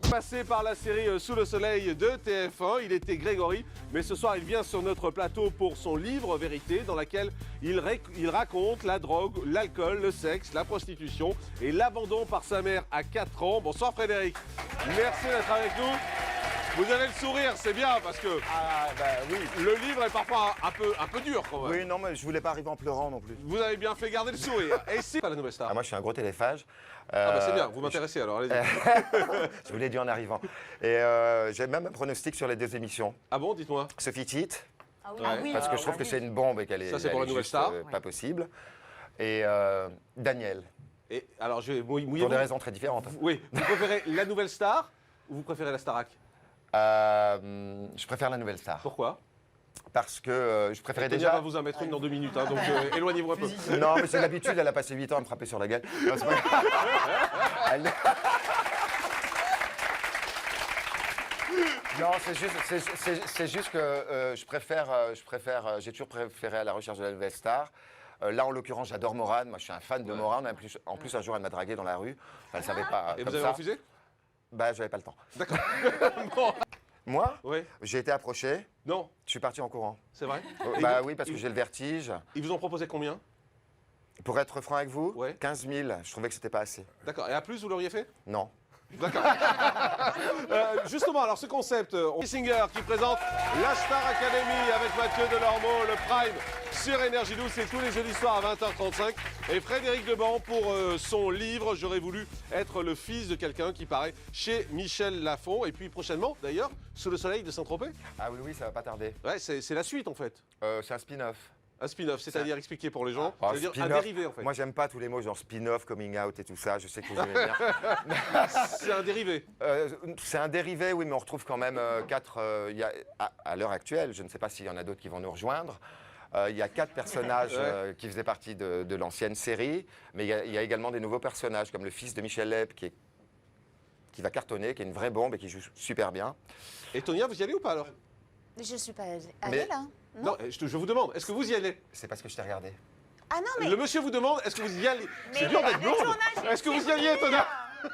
Passé par la série Sous le soleil de TF1, il était Grégory, mais ce soir il vient sur notre plateau pour son livre Vérité, dans lequel il raconte la drogue, l'alcool, le sexe, la prostitution et l'abandon par sa mère à 4 ans. Bonsoir Frédéric, merci d'être avec nous. Vous avez le sourire, c'est bien parce que oui. le livre est parfois un peu dur quand même. Oui, non, mais je voulais pas arriver en pleurant non plus. Vous avez bien fait garder le sourire. Et si pas la nouvelle star? Moi, je suis un gros téléphage. C'est bien, vous m'intéressez alors, allez-y. Je vous l'ai dit en arrivant. Et j'ai même un pronostic sur les 2 émissions. Ah bon, dites-moi. Sophie Tite, Ah oui, Ouais. ah oui, parce que je trouve que c'est une bombe et qu'elle est, Ça, c'est pour elle la est nouvelle juste, star. pas possible. Et Daniel, Et alors, je vais pour mouiller. des raisons très différentes. Oui, vous préférez la nouvelle star ou vous préférez la Starac? Je préfère la nouvelle star. Pourquoi? Parce que je préférais Déjà, déjà... va vous en mettre une dans 2 minutes, hein, donc éloignez-vous un peu. Non, mais c'est l'habitude, elle a passé 8 ans à me frapper sur la gueule. Non, c'est pas- Elle- Non, c'est juste que j'ai toujours préféré À la recherche de la nouvelle star. Là, en l'occurrence, j'adore Morane. Moi, je suis un fan de Morane. En plus, un jour, elle m'a dragué dans la rue. Enfin, elle savait pas. Et comme vous avez ça. refusé? Bah, j'avais pas le temps. D'accord. Bon. Moi, Oui. j'ai été approché. Non, Je suis parti en courant. c'est vrai? Et Bah vous- oui, parce que ils- j'ai le vertige. Ils vous ont proposé combien? Pour être franc avec vous, Ouais. 15 000. Je trouvais que c'était pas assez. D'accord. Et à plus, vous l'auriez fait? Non. D'accord. Justement, alors ce concept, Singer qui présente la Star Academy avec Mathieu Delormeau, le Prime sur Énergie 12, c'est tous les jeudis soirs à 20h35. Et Frédéric Deban pour son livre J'aurais voulu être le fils de quelqu'un qui paraît chez Michel Lafon. Et puis prochainement, d'ailleurs, Sous le soleil de Saint-Tropez. Ah oui, ça va pas tarder. Ouais, c'est la suite en fait. C'est un spin-off. Un spin-off, c'est-à-dire expliquer pour les gens, Ah, c'est-à-dire un spin-off. dérivé en fait. Moi, j'aime pas tous les mots genre spin-off, coming out et tout ça. Je sais que vous aimez bien. C'est un dérivé. C'est un dérivé, oui, mais on retrouve quand même 4. À l'heure actuelle, je ne sais pas s'il y en a d'autres qui vont nous rejoindre. Il y a 4 personnages qui faisaient partie de l'ancienne série, mais il y a également des nouveaux personnages, comme le fils de Michel Leb, qui va cartonner, qui est une vraie bombe et qui joue super bien. Et Tonia, vous y allez ou pas alors? Je suis pas allée Mais- là. Non, je vous demande, est-ce que vous y allez? C'est parce que je t'ai regardé. Ah non, mais. Le monsieur vous demande, est-ce que vous y allez? C'est Mais dur d'être le blonde. tournage, Est-ce que vous y c'est alliez, fini, Tonia?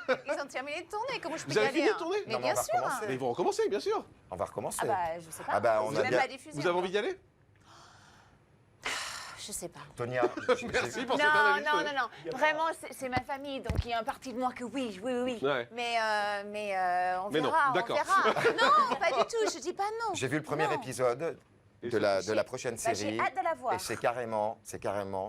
là. Ils ont terminé de tourner, comment je peux Vous y avez aller fini de hein tourner? Mais Non, mais bien on va sûr. recommencer. Mais ils vont recommencer, bien sûr. On va recommencer. Ah bah, je sais pas. Ah bah, on J'ai a même bien- pas diffusé. Vous avez encore. envie d'y aller? Je sais pas. Tonia, Merci pour Non, cette analyse. non, non, non. Vraiment, c'est ma famille, donc il y a une partie de moi que oui. Ouais. Mais on Mais non, verra, d'accord. on verra. Non, pas du tout, je dis pas non. j'ai vu le premier Non. épisode Et de la prochaine Bah, série. j'ai hâte de la voir. Et c'est carrément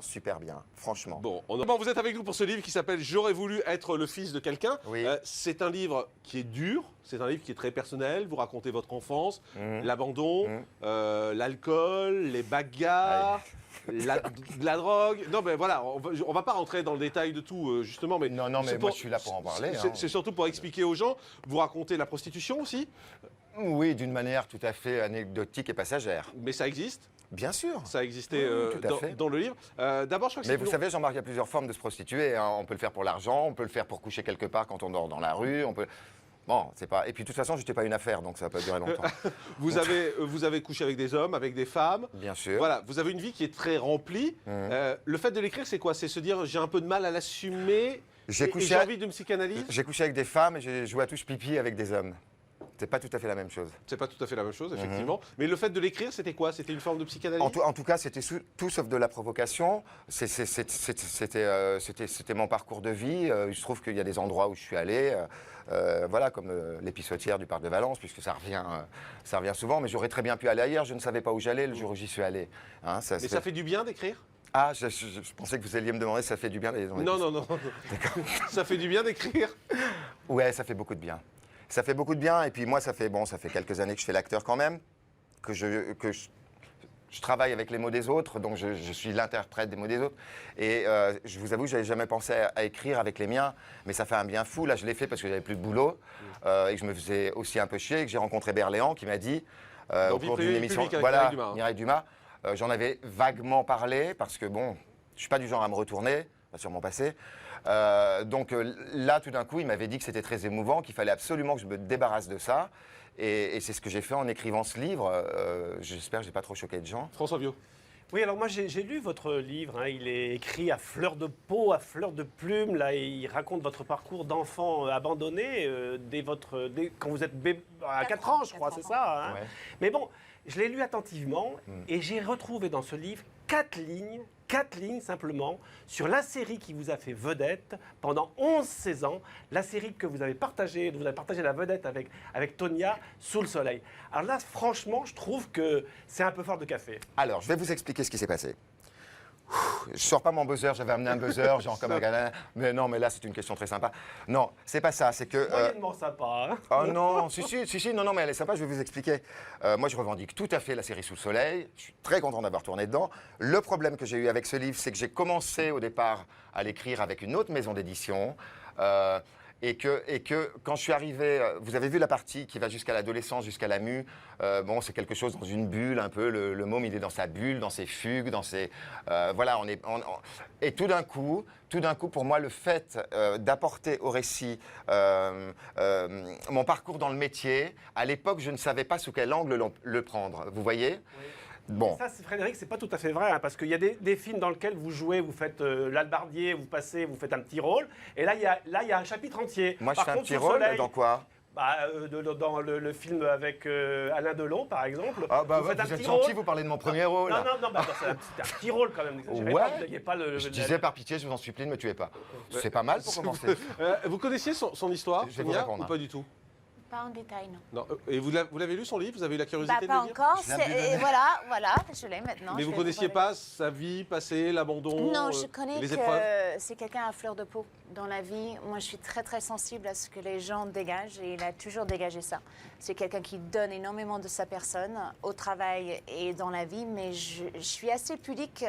super bien, franchement. Bon, vous êtes avec nous pour ce livre qui s'appelle J'aurais voulu être le fils de quelqu'un. Oui. C'est un livre qui est dur, c'est un livre qui est très personnel. Vous racontez votre enfance, Mhm. l'abandon, Mhm. L'alcool, les bagarres, la drogue. Non, mais voilà, on va pas rentrer dans le détail de tout, justement. Mais Non, mais c'est moi, je suis là pour en parler, hein. C'est surtout pour expliquer aux gens. Vous racontez la prostitution aussi, Oui, d'une manière tout à fait anecdotique et passagère. mais ça existe. Bien sûr. Ça a existé Oui, tout à fait. dans le livre. D'abord, je crois que Mais c'est vous savez, Jean-Marc, il y a plusieurs formes de se prostituer, hein. On peut le faire pour l'argent, on peut le faire pour coucher quelque part quand on dort dans la rue, on peut... Bon, c'est pas... Et puis, de toute façon, je n'étais pas une affaire, donc ça va pas durer longtemps. vous avez couché avec des hommes, avec des femmes. Bien sûr. Voilà, vous avez une vie qui est très remplie. Le fait de l'écrire, c'est quoi? C'est se dire j'ai un peu de mal à l'assumer. J'ai et couché j'ai à- envie de me psychanalyse. J'ai couché avec des femmes et j'ai joué à touche pipi avec des hommes. C'est pas tout à fait la même chose. C'est pas tout à fait la même chose, effectivement. Mais le fait de l'écrire, c'était quoi? C'était une forme de psychanalyse? En tout cas, c'était tout sauf de la provocation. C'était mon parcours de vie. Il se trouve qu'il y a des endroits où je suis allé, voilà, comme l'épissotière du parc de Valence, puisque ça revient souvent. Mais j'aurais très bien pu aller ailleurs. Je ne savais pas où j'allais le jour où j'y suis allé. Hein, Mais ça fait du bien d'écrire? Ah, je pensais que vous alliez me demander si ça fait du bien d'aller dans les Non, non, non. Ça fait du bien d'écrire? Ouais, ça fait beaucoup de bien. Ça fait beaucoup de bien. Et puis moi, ça fait quelques années que je fais l'acteur quand même, que je travaille avec les mots des autres, donc je suis l'interprète des mots des autres. Et je vous avoue, je n'avais jamais pensé à écrire avec les miens, mais ça fait un bien fou. Là, je l'ai fait parce que j'avais plus de boulot et que je me faisais aussi un peu chier, et que j'ai rencontré Berléand qui m'a dit, au cours d'une émission, publique avec voilà, Mireille Dumas. Mireille Dumas, j'en avais vaguement parlé parce que bon, je suis pas du genre à me retourner sur mon passé. Donc là, tout d'un coup, il m'avait dit que c'était très émouvant, qu'il fallait absolument que je me débarrasse de ça. Et c'est ce que j'ai fait en écrivant ce livre. J'espère que je n'ai pas trop choqué de gens. François Viau. Oui, alors moi j'ai lu votre livre, hein. Il est écrit à fleur de peau, à fleur de plume. Là, il raconte votre parcours d'enfant abandonné quand vous êtes à 4 ans, je crois, c'est ça, hein. Ouais. Mais bon, je l'ai lu attentivement et j'ai retrouvé dans ce livre 4 lignes simplement sur la série qui vous a fait vedette pendant 11-16 ans, la série que vous avez partagée la vedette avec Tonia, Sous le soleil. Alors là, franchement, je trouve que c'est un peu fort de café. Alors, je vais vous expliquer ce qui s'est passé. Je sors pas mon buzzer, j'avais amené un buzzer, genre comme un gamin. Mais non, mais là, c'est une question très sympa. Non, c'est pas ça, c'est que... Moyennement sympa, hein. Oh non, si, non, mais elle est sympa, je vais vous expliquer. Moi, je revendique tout à fait la série Sous le soleil. Je suis très content d'avoir tourné dedans. Le problème que j'ai eu avec ce livre, c'est que j'ai commencé au départ à l'écrire avec une autre maison d'édition. Et que quand je suis arrivé, vous avez vu la partie qui va jusqu'à l'adolescence, jusqu'à la mue, bon, c'est quelque chose dans une bulle un peu, le môme il est dans sa bulle, dans ses fugues, dans ses... voilà, et tout d'un coup, pour moi, le fait d'apporter au récit mon parcours dans le métier, à l'époque, je ne savais pas sous quel angle le prendre, vous voyez ? Bon. Ça, Frédéric, c'est pas tout à fait vrai, hein, parce qu'il y a des films dans lesquels vous jouez, vous faites l'albardier, vous faites un petit rôle, et là, il y a un chapitre entier. Moi, je Par fais un contre, petit Sous le rôle soleil, dans quoi ? dans le film avec Alain Delon, par exemple. Ah bah vous faites un vous êtes petit gentil, rôle. vous parlez de mon premier rôle. Non, c'est un petit rôle quand même. N'exagérez Ouais. pas, vous n'ayez pas Je disais par pitié, je vous en supplie, ne me tuez pas. C'est pas mal pour commencer. Vous connaissiez son histoire, Je vais vous Tonia, répondre. ou pas du tout? Pas en détail, non. Non. Et vous l'avez lu son livre? Vous avez eu la curiosité Bah, de pas le lire? encore. Je viens de lui donner. Voilà, je l'ai maintenant. Mais je vous vais connaissiez voir. pas sa vie passée, l'abandon, Non, je connais les que épreuves? c'est quelqu'un à fleur de peau dans la vie. Moi, je suis très, très sensible à ce que les gens dégagent et il a toujours dégagé ça. C'est quelqu'un qui donne énormément de sa personne au travail et dans la vie, mais je suis assez pudique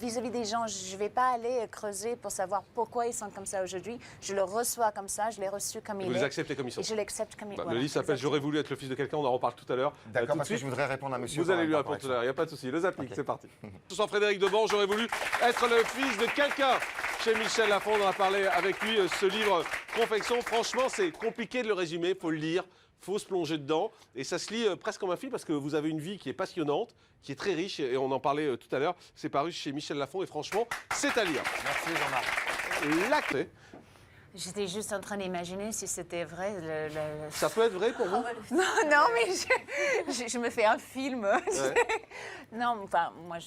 vis-à-vis des gens. Je ne vais pas aller creuser pour savoir pourquoi ils sont comme ça aujourd'hui. Je le reçois comme ça, je l'ai reçu comme il Vous est. les acceptez comme ils sont. Et je l'accepte comme il est. Le livre s'appelle J'aurais voulu être le fils de quelqu'un, on en reparle tout à l'heure. D'accord, Tout de parce que suite. je voudrais répondre à monsieur. Vous allez par lui rapport répondre à tout à ça. l'heure, il n'y a pas de souci. Le zapping, Ok. c'est parti. Ce soir, Frédéric Debon, j'aurais voulu être le fils de quelqu'un. Chez Michel Lafon, on a parlé avec lui ce livre Confection. Franchement, c'est compliqué de le résumer, il faut le lire. Il faut se plonger dedans et ça se lit presque comme un film parce que vous avez une vie qui est passionnante, qui est très riche et on en parlait tout à l'heure. C'est paru chez Michel Lafon et franchement, c'est à lire. Merci Jean-Marc. La clé, J'étais juste en train d'imaginer si c'était vrai. ça peut être vrai pour vous? Non, mais je me fais un film. Ouais. Non, enfin, moi,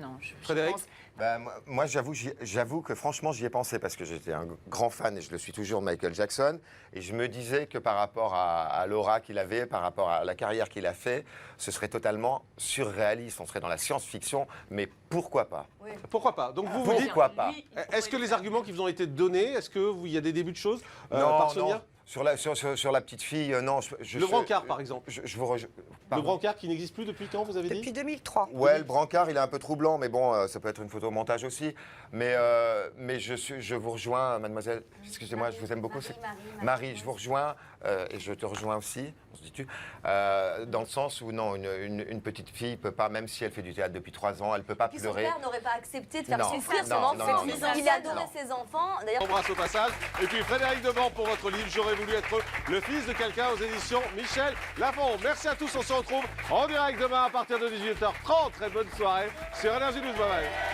non. Frédéric? pense- Bah, moi j'avoue que franchement, j'y ai pensé parce que j'étais un grand fan et je le suis toujours de Michael Jackson. Et je me disais que par rapport à l'aura qu'il avait, par rapport à la carrière qu'il a fait, ce serait totalement surréaliste. On serait dans la science-fiction, mais pourquoi pas? Pourquoi pas? Donc vous vous dites, Pourquoi pas? est-ce que les arguments qui vous ont été donnés, est-ce qu'il y a des débuts de choses Non, par Sonia? non. Sur la petite fille, non. Le brancard, par exemple. Je vous rejoins. Le Pardon. brancard qui n'existe plus depuis quand, vous avez dit? Depuis 2003. Ouais, le brancard, il est un peu troublant, mais bon, ça peut être une photo au montage aussi. Mais je vous rejoins, mademoiselle. Excusez-moi, je vous aime beaucoup. Marie, je vous rejoins et je te rejoins aussi, on se dit-tu, dans le sens où non, une petite fille peut pas, même si elle fait du théâtre depuis 3 ans, elle peut pas Puis son pleurer. père n'aurait pas accepté de faire Non, souffrir non, son non, enfant. non, non, Il non. adorait ses enfants. D'ailleurs, On embrasse au passage. Et puis Frédéric Debon pour votre livre J'aurais voulu être le fils de quelqu'un aux éditions Michel Lafon. Merci à tous, on se retrouve en direct demain à partir de 18h30. Très bonne soirée sur Énergie 12. Bye bye.